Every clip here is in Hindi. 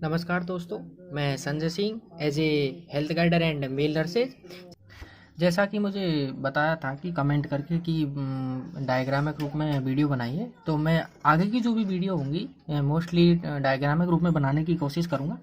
नमस्कार दोस्तों, मैं Sanjay Singh as a health guider and male nurses. जैसा कि मुझे बताया था कि कमेंट करके कि डायग्रामिक रूप में वीडियो बनाइए, तो मैं आगे की जो भी वीडियो होंगी मोस्टली डायग्रामिक रूप में बनाने की कोशिश करूँगा।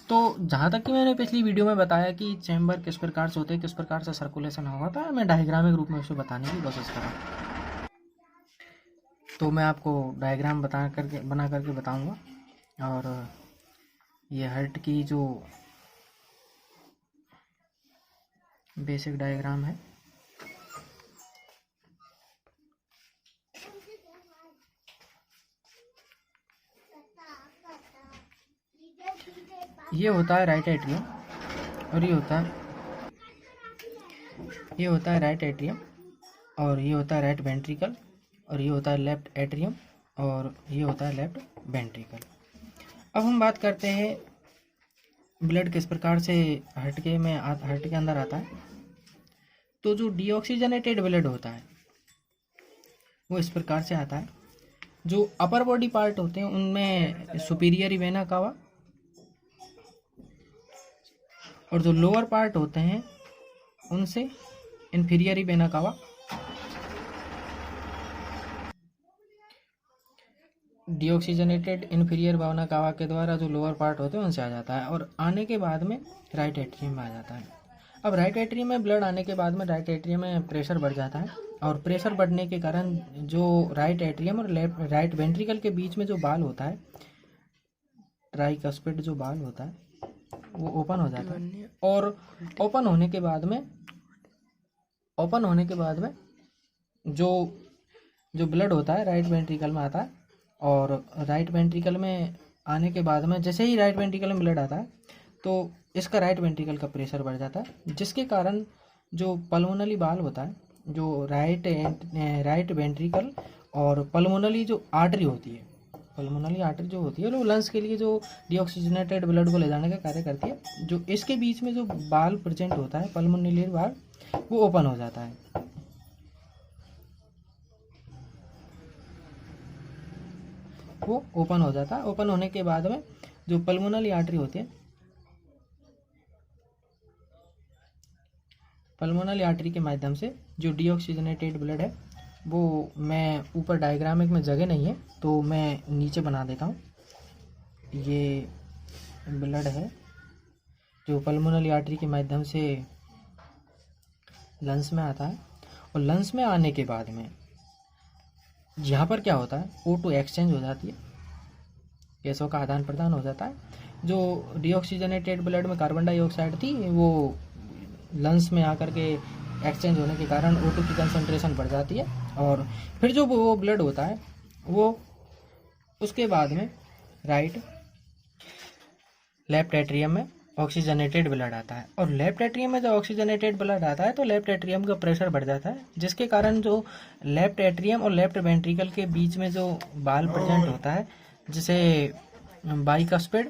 तो जहाँ तक कि मैंने पिछली वीडियो में बताया कि चैम्बर किस प्रकार से होते हैं, किस प्रकार से सर्कुलेशन होता है, मैं डायग्रामिक रूप में उसे बताने की कोशिश करूँ। तो मैं आपको डायग्राम बना करके बताऊँगा। और ये हार्ट की जो बेसिक डायग्राम है, ये होता है राइट एट्रियम और ये होता है राइट एट्रियम और ये होता है राइट वेंट्रिकल और ये होता है लेफ्ट एट्रियम और ये होता है लेफ्ट वेंट्रिकल। अब हम बात करते हैं ब्लड किस प्रकार से हार्ट के अंदर आता है। तो जो डीऑक्सीजनेटेड ब्लड होता है वो इस प्रकार से आता है। जो अपर बॉडी पार्ट होते हैं उनमें सुपीरियर वेना कावा और जो लोअर पार्ट होते हैं उनसे inferior vena cava. Deoxygenated inferior vena cava के द्वारा जो लोअर पार्ट होते हैं उनसे आ जाता है और आने के बाद में राइट एट्रियम में आ जाता है। अब राइट एट्रियम में ब्लड आने के बाद में राइट एट्रियम में प्रेशर बढ़ जाता है और प्रेशर बढ़ने के कारण जो राइट एट्रियम और राइट वेंट्रिकल के बीच में जो बाल होता है, ट्राइकस्पिड जो बाल होता है, वो ओपन हो जाता है और ओपन होने के बाद में जो ब्लड होता है राइट वेंट्रिकल में आता है और राइट वेंट्रिकल में आने के बाद में जैसे ही राइट वेंट्रिकल में ब्लड आता है तो इसका राइट वेंट्रिकल का प्रेशर बढ़ जाता है, जिसके कारण जो पल्मोनली बाल होता है, जो राइट वेंट्रिकल और पल्मोनली जो आर्टरी होती है, वो लंग्स के लिए जो डीऑक्सीजनेटेड ब्लड को ले जाने का कार्य करती है। जो इसके बीच में जो बाल प्रेजेंट होता है, पल्मोनली बाल, वो ओपन हो जाता है। ओपन होने के बाद में जो पल्मोनरी आर्टरी होती है, पल्मोनरी आर्टरी के माध्यम से जो डीऑक्सीजनेटेड ब्लड है, वो मैं ऊपर डायग्रामिक में जगह नहीं है तो मैं नीचे बना देता हूँ। ये ब्लड है जो पल्मोनरी आर्टरी के माध्यम से लंग्स में आता है और लंग्स में आने के बाद में यहाँ पर क्या होता है, O2 एक्सचेंज हो जाती है, गैसों का आदान प्रदान हो जाता है। जो डीऑक्सीजनेटेड ब्लड में कार्बन डाइऑक्साइड थी वो लंग्स में आकर के एक्सचेंज होने के कारण O2 की कंसंट्रेशन बढ़ जाती है और फिर जो वो ब्लड होता है वो उसके बाद में लेफ्ट एट्रियम में ऑक्सीजनेटेड ब्लड आता है और लेफ्ट एट्रियम में जब ऑक्सीजनेटेड ब्लड आता है तो लेफ्ट एट्रियम का प्रेशर बढ़ जाता है, जिसके कारण जो लेफ्ट एट्रियम और लेफ्ट वेंट्रिकल के बीच में जो बाल प्रेजेंट होता है, जिसे बाइकस्पिड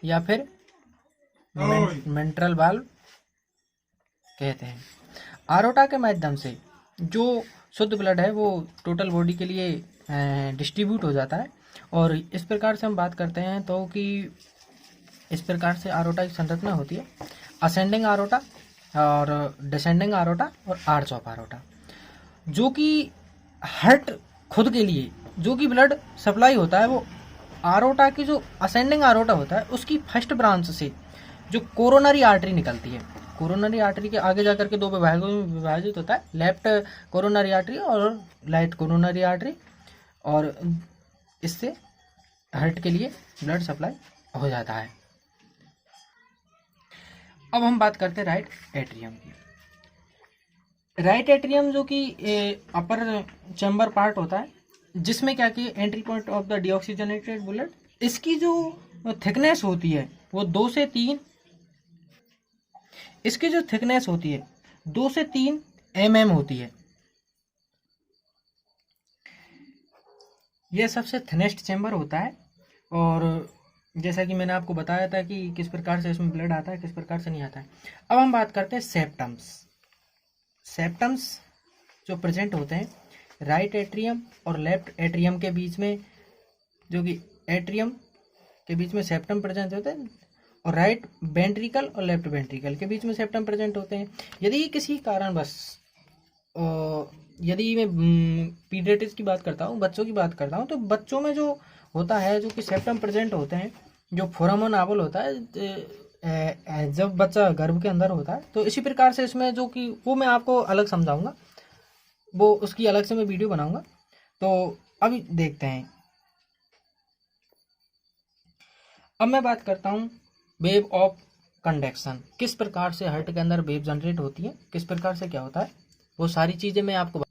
या फिर मेंट्रल बाल्व कहते हैं, आरोटा के माध्यम से जो शुद्ध ब्लड है वो टोटल बॉडी के लिए डिस्ट्रीब्यूट हो जाता है। और इस प्रकार से हम बात करते हैं तो कि इस प्रकार से आरोटा की संरचना होती है, असेंडिंग आरोटा और डिसेंडिंग आरोटा और आर्च ऑफ आरोटा। जो कि हार्ट खुद के लिए जो कि ब्लड सप्लाई होता है वो आरोटा की जो असेंडिंग आरोटा होता है उसकी फर्स्ट ब्रांच से जो कोरोनरी आर्टरी निकलती है। कोरोनरी आर्टरी के आगे जाकर के दो विभागों में विभाजित होता है, लेफ्ट कोरोनरी आर्टरी और राइट कोरोनरी आर्टरी, और इससे हार्ट के लिए ब्लड सप्लाई हो जाता है। अब हम बात करते हैं राइट एट्रियम की। राइट एट्रियम जो कि अपर चैम्बर पार्ट होता है, जिसमें क्या कि entry point of the deoxygenated blood, इसकी जो थिकनेस होती है वो 2 से 3, इसकी जो थिकनेस होती है 2 से 3 mm होती है। यह सबसे थिनेस्ट चैम्बर होता है और जैसा कि मैंने आपको बताया था कि किस प्रकार से इसमें ब्लड आता है, किस प्रकार से नहीं आता है। अब हम बात करते हैं सेप्टम्स जो प्रेजेंट होते हैं राइट एट्रियम और लेफ्ट एट्रियम के बीच में, जो कि एट्रियम के बीच में सेप्टम प्रेजेंट होते हैं और राइट वेंट्रिकल और लेफ्ट वेंट्रिकल के बीच में सेप्टम प्रेजेंट होते हैं। यदि किसी कारणवश यदि मैं पीडियाट्रिक्स की बात करता हूँ, बच्चों की बात करता हूँ, तो बच्चों में जो होता है जो कि सेप्टम प्रेजेंट होते हैं, जो फोरामन नावल होता है जब बच्चा गर्भ के अंदर होता है, तो इसी प्रकार से इसमें जो कि वो मैं आपको अलग समझाऊंगा, वो उसकी अलग से मैं वीडियो बनाऊंगा। तो अभी देखते हैं। अब मैं बात करता हूँ वेव ऑफ कंडक्शन, किस प्रकार से हार्ट के अंदर वेव जनरेट होती है, किस प्रकार से क्या होता है, वो सारी चीज़ें मैं आपको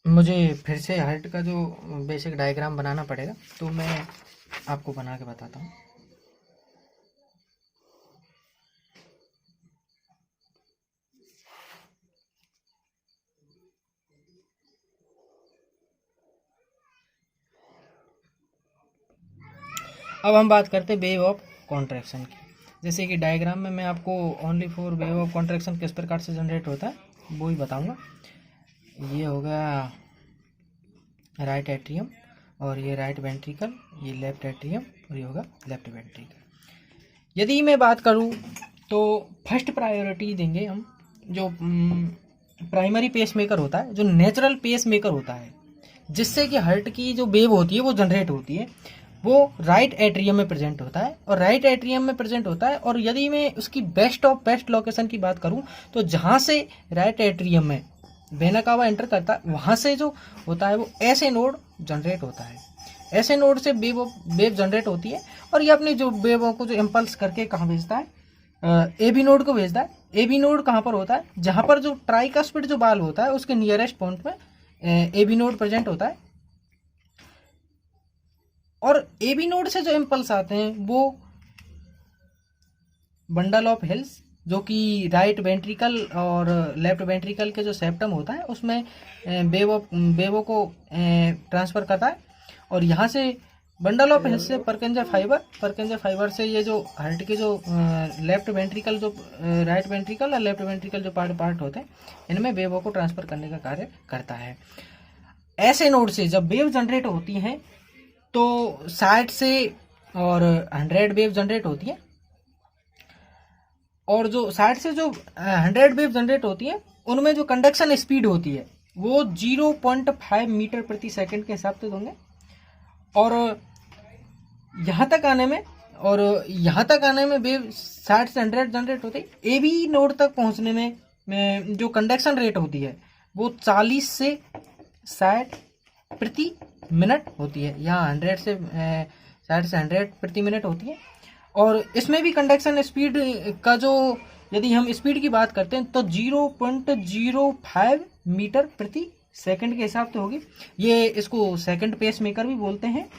मुझे फिर से हार्ट का जो बेसिक डायग्राम बनाना पड़ेगा, तो मैं आपको बना के बताता हूँ। अब हम बात करते हैं वेव ऑफ कॉन्ट्रैक्शन की। जैसे कि डायग्राम में मैं आपको only for wave of contraction किस प्रकार से जनरेट होता है वो ही बताऊंगा। ये होगा राइट एट्रियम और ये राइट वेंट्रिकल, ये लेफ्ट एट्रियम और ये होगा लेफ्ट वेंट्रिकल। यदि मैं बात करूं तो फर्स्ट प्रायोरिटी देंगे हम जो प्राइमरी पेस मेकर होता है, जो नेचुरल पेस मेकर होता है, जिससे कि हार्ट की जो वेव होती है वो जनरेट होती है, वो राइट एट्रियम में प्रेजेंट होता है और राइट एट्रियम में प्रेजेंट होता है। और यदि मैं उसकी बेस्ट ऑफ बेस्ट लोकेशन की बात करूं तो जहां से राइट एट्रियम में वेना कावा एंटर करता है वहां से जो होता है वो ऐसे नोड जनरेट होता है। ऐसे नोड से वेव जनरेट होती है और ये अपनी जो वेवों को जो इम्पल्स करके कहाँ भेजता है, ए बी नोड को भेजता है। ए बी नोड कहाँ पर होता है, जहां पर जो ट्राइकस्पिड जो बाल होता है उसके नियरेस्ट पॉइंट में ए बी नोड प्रेजेंट होता है। और ए बी नोड से जो इम्पल्स आते हैं वो बंडल ऑफ हिल्स, जो कि राइट वेंट्रिकल और लेफ्ट वेंट्रिकल के जो सेप्टम होता है उसमें वेवो को ट्रांसफर करता है। और यहाँ से बंडल ऑफ हिल्स से परकेंजर फाइबर से ये जो हार्ट के जो लेफ्ट वेंट्रिकल जो राइट वेंट्रिकल और लेफ्ट वेंट्रिकल जो पार्ट होते हैं इनमें वेवो को ट्रांसफर करने का कार्य करता है। ऐसे नोड से जब वेव जनरेट होती हैं तो 60 से और 100 वेव जनरेट होती है, और जो 60 से जो 100 वेव जनरेट होती है उनमें जो कंडक्शन स्पीड होती है वो 0.5 मीटर प्रति सेकंड के हिसाब से होंगे। और यहाँ तक आने में वेव 60 से 100 जनरेट होती है। ए बी नोड तक पहुँचने में जो कंडक्शन रेट होती है वो 40 से 60 प्रति मिनट होती है। यहाँ 100 से 60 से 100 प्रति मिनट होती है। और इसमें भी कंडक्शन स्पीड का जो यदि हम स्पीड की बात करते हैं तो 0.05 मीटर प्रति सेकंड के हिसाब से होगी। ये इसको सेकंड पेस मेकर भी बोलते हैं।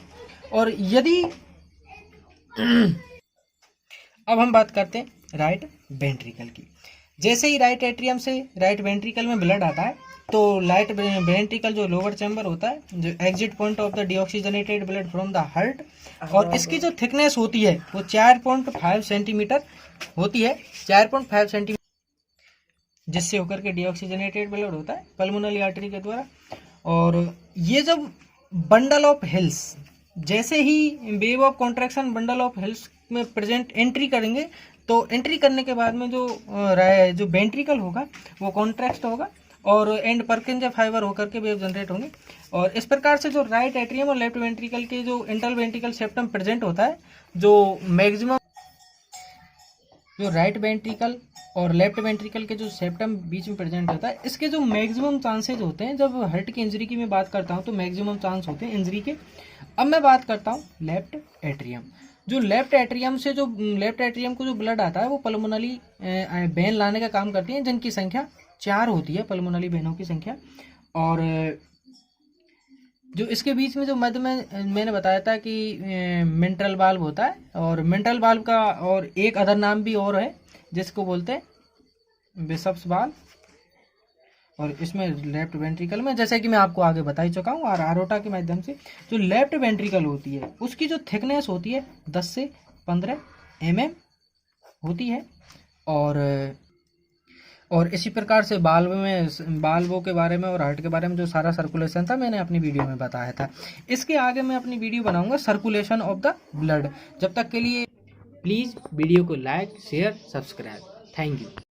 और यदि अब हम बात करते हैं राइट वेंट्रिकल की। जैसे ही राइट एट्रियम से राइट वेंट्रिकल में ब्लड आता है तो राइट वेंट्रिकल जो लोअर चैम्बर होता है, जो exit point of the deoxygenated blood from the heart, और इसकी जो थिकनेस होती है वो 4.5 सेंटीमीटर होती है, 4.5 सेंटीमीटर, जिससे होकर के डीऑक्सीजनेटेड ब्लड होता है पल्मोनरी आर्टरी के द्वारा। और ये जब बंडल ऑफ हिल्स, जैसे ही wave of contraction bundle of hills में प्रेजेंट एंट्री करेंगे तो एंट्री करने के बाद में जो वेंट्रिकल होगा वो कॉन्ट्रैक्ट होगा और एंड परकेंजर फाइबर होकर के वेव जनरेट होंगे। और इस प्रकार से जो राइट एट्रियम और लेफ्ट वेंट्रिकल के जो इंटर वेंट्रिकल सेप्टम प्रेजेंट होता है, जो मैक्सिमम जो राइट वेंट्रिकल और लेफ्ट वेंट्रिकल के जो सेप्टम बीच में प्रेजेंट होता है, इसके जो मैक्सिमम चांसेज होते हैं, जब हार्ट की इंजरी की मैं बात करता हूँ तो मैक्सिमम चांस होते हैं इंजरी के। अब मैं बात करता हूँ लेफ्ट एट्रियम। जो लेफ्ट एट्रियम को जो ब्लड आता है वो पल्मोनरी वेन लाने का काम करती है, जिनकी संख्या 4 होती है, पल्मोनरी वेनों की संख्या। और जो इसके बीच में जो मध्य में मैंने बताया था कि मिंट्रल वाल्व होता है, और मिंट्रल वाल्व का और एक अदर नाम भी और है जिसको बोलते हैं बिशप्स वाल्व। और इसमें लेफ्ट वेंट्रिकल में, जैसे कि मैं आपको आगे बता ही चुका हूँ, और आरोटा के माध्यम से जो लेफ्ट वेंट्रिकल होती है उसकी जो थिकनेस होती है 10 से 15 mm होती है। और और इसी प्रकार से बाल्वों के बारे में और हार्ट के बारे में जो सारा सर्कुलेशन था मैंने अपनी वीडियो में बताया था। इसके आगे मैं अपनी वीडियो बनाऊंगा सर्कुलेशन ऑफ द ब्लड। जब तक के लिए प्लीज़ वीडियो को like share subscribe. Thank you.